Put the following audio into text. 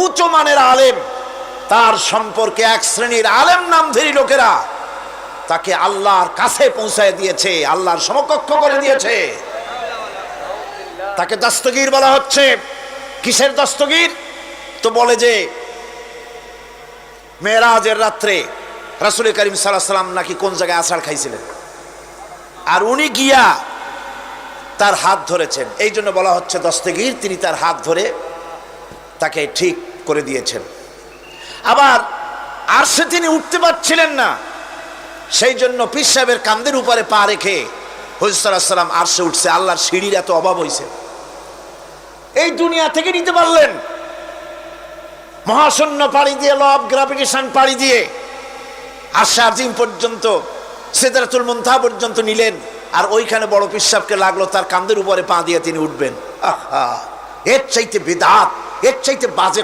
উচ্চ মানের আলেম, তার সম্পর্কে এক শ্রেণীর আলেম নামধারী লোকেরা তাকে আল্লাহর কাছে পৌঁছায় দিয়েছে, আল্লাহর সমকক্ষ করে দিয়েছে। তাকে দস্তগীর বলা হচ্ছে। কিসের দস্তগীর? তো বলে যে মেরাজের রাত্রে রাসূল করিম সাল্লাল্লাহু আলাইহি সাল্লাম নাকি কোন জায়গায় আছাড় খাইছিলেন, আর উনি গিয়া তার হাত ধরেছেন, এই জন্য বলা হচ্ছে দস্তগীর। তিনি তার হাত ধরে তাকে ঠিক করে দিয়েছেন। আবার আরশে তিনি উঠতে পারছিলেন না, সেই জন্য পীর সাহেবের কাঁধের উপরে পা রেখে হুজুর সাল্লাল্লাহু আলাইহি সাল্লাম আরশে উঠছে। আল্লাহর সিঁড়ির এত অভাব হয়েছে, এই দুনিয়া থেকে নিতে পারলেন, মহাশূন্য পাড়ি দিয়ে, ল অফ গ্রাভিটেশন পাড়ি দিয়ে আরশে আজিম পর্যন্ত, সিদরাতুল মুনতাহা পর্যন্ত নিলেন। আর ওইখানে বড় পীর সাহেবকে লাগলো তার কাঁধের উপরে পা দিয়ে তিনি উঠবেন। আহা, এর চাইতে বিদআত, এর চাইতে বাজে